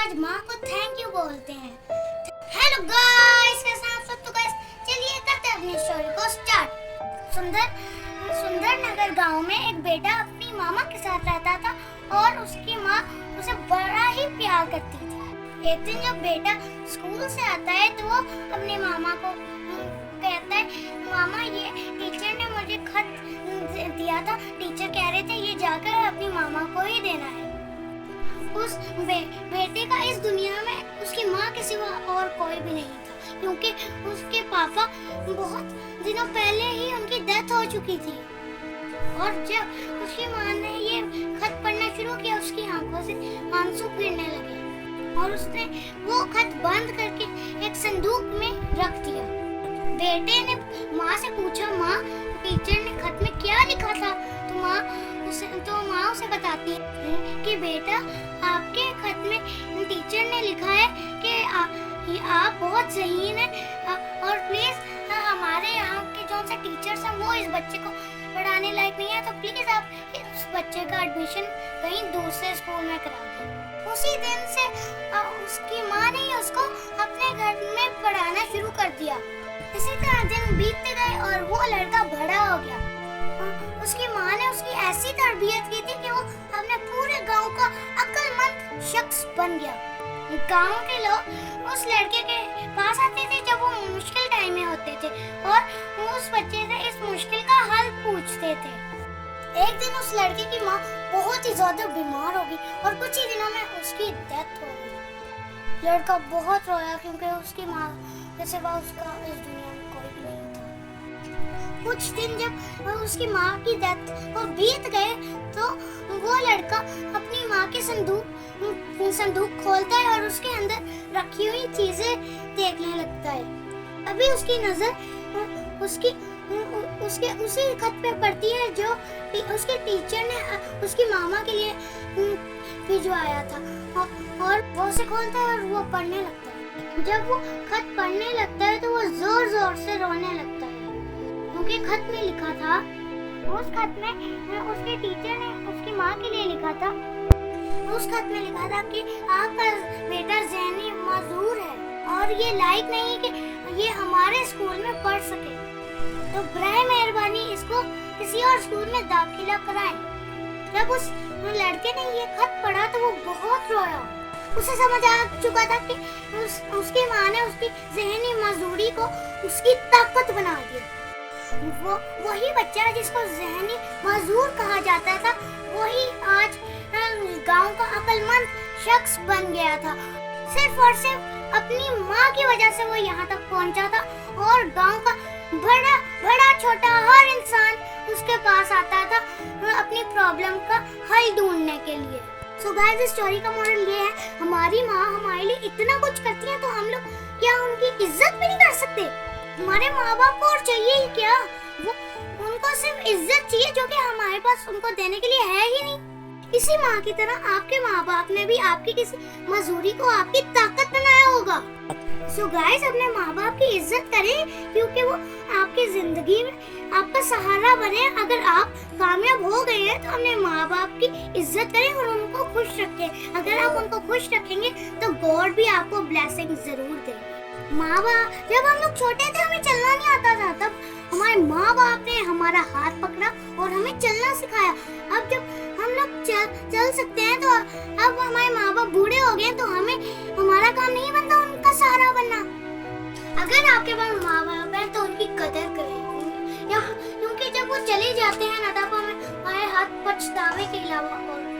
आज माँ को थैंक यू बोलते हैं। हेलो गाइस, कैसे हैं आप सब? तो गाइस चलिए करते हैं अपनी स्टोरी को स्टार्ट। सुंदर नगर गांव में एक बेटा अपनी मामा के साथ रहता था और उसकी माँ उसे बड़ा ही प्यार करती थी। एक दिन जब बेटा स्कूल से आता है तो वो अपनी मामा को कहता है, मामा ये टीचर ने मुझे खत दिया था, टीचर कह रहे थे ये जाकर अपनी मामा को ही देना है। उस बेटे का इस दुनिया में उसकी माँ के सिवा और कोई भी नहीं था, क्योंकि उसके पापा बहुत दिनों पहले ही उनकी डेथ हो चुकी थी। और जब उसकी माँ ने ये खत पढ़ना शुरू किया, उसकी आंखों से आंसू गिरने लगे और उसने वो खत बंद करके एक संदूक में रख दिया। बेटे ने माँ से पूछा, माँ टीचर ने खत में क्या लिखा था? तो माँ उसे बताती है कि बेटा आपके खत में टीचर ने लिखा है कि आप बहुत ज़हीन हैं और प्लीज़ हमारे यहाँ के जो से टीचर्स हैं वो इस बच्चे को पढ़ाने लायक नहीं है, तो प्लीज़ आप इस बच्चे का एडमिशन कहीं दूसरे स्कूल में करा दें। उसी दिन से उसकी माँ ने उसको अपने घर में पढ़ाना शुरू कर दिया। इसी तरह दिन बीतते गए और वो लड़का बड़ा हो गया। उसकी माँ ने उसकी ऐसी तरबियत की थी कि वो अपने पूरे गांव का अक्लमंद शख्स बन गया। गांव के लोग उस लड़के के पास आते थे जब वो मुश्किल टाइम में होते थे और उस बच्चे से इस मुश्किल का हल पूछते थे। एक दिन उस लड़के की माँ बहुत ही ज्यादा बीमार हो गई और कुछ ही दिनों में उसकी डेथ हो गई। लड़का बहुत रोया क्योंकि उसकी माँ के सिवा उसका इस दुनिया में कोई भी नहीं था। कुछ दिन जब उसकी माँ की डेथ को बीत गए तो वो लड़का अपनी माँ के संदूक खोलता है और उसके अंदर रखी हुई चीजें देखने लगता है। अभी उसकी नजर उसके उसी खत पे पड़ती है जो उसके टीचर ने उसकी मामा के लिए भिजवाया था और वो उसे खोलता है और वो पढ़ने लगता है। जब वो खत पढ़ने लगता है तो वो जोर जोर से रोने लगता है क्योंकि खत में लिखा था, उस खत में उसके टीचर ने उसकी माँ के लिए लिखा था। उस खत में लिखा था कि आपका बेटा ज़हनी माजूर है और ये लायक नहीं कि ये हमारे स्कूल में पढ़ सके, तो बराए मेहरबानी इसको किसी और स्कूल में दाखिला कराएं। जब उस लड़के ने ये खत पढ़ा तो वो बहुत रोया। उसे समझ आ चुका था कि उसकी माँ ने उसकी ज़हनी माजूरी को उसकी ताकत बना दिया। वही बच्चा जिसको ज़हनी माजूर कहा जाता था, वही आज गांव का अक्लमंद शख्स बन गया था। सिर्फ और सिर्फ अपनी माँ की वजह से वो यहाँ तक पहुँचा था और गांव का बड़ा छोटा हर इंसान उसके पास आता था अपनी प्रॉब्लम का हल ढूंढने के लिए। सो गाइस, इस स्टोरी का मोरल ये है, हमारी माँ हमारे लिए इतना कुछ करती है तो हम लोग क्या उनकी इज्जत भी नहीं कर सकते? हमारे माँ बाप को और चाहिए ही क्या? वो उनको सिर्फ इज्जत चाहिए जो कि हमारे पास उनको देने के लिए है ही नहीं। इसी माँ की तरह आपके माँ बाप ने भी आपकी किसी मजदूरी को आपकी ताकत बनाया होगा। सो गाइस, अपने माँ बाप की इज्जत करें क्योंकि वो आपकी जिंदगी में आपका सहारा बने। अगर आप कामयाब हो गए हैं तो अपने माँ बाप की इज्जत करें और उनको खुश रखें। अगर आप उनको खुश रखेंगे तो गॉड भी आपको ब्लेसिंग जरूर देंगे। माँ बाप, जब हम लोग छोटे थे हमें चलना नहीं आता था, तब हमारे माँ बाप ने हमारा हाथ पकड़ा और हमें चलना सिखाया। अब जब हम लोग चल सकते हैं तो अब हमारे माँ बाप बूढ़े हो गए तो हमारा काम नहीं बनता उनका सहारा बनना। अगर आपके पास माँ बाप है तो उनकी कदर करें, क्योंकि जब वो चले जाते हैं ना तब हमारे हाथ पछतावे के अलावा और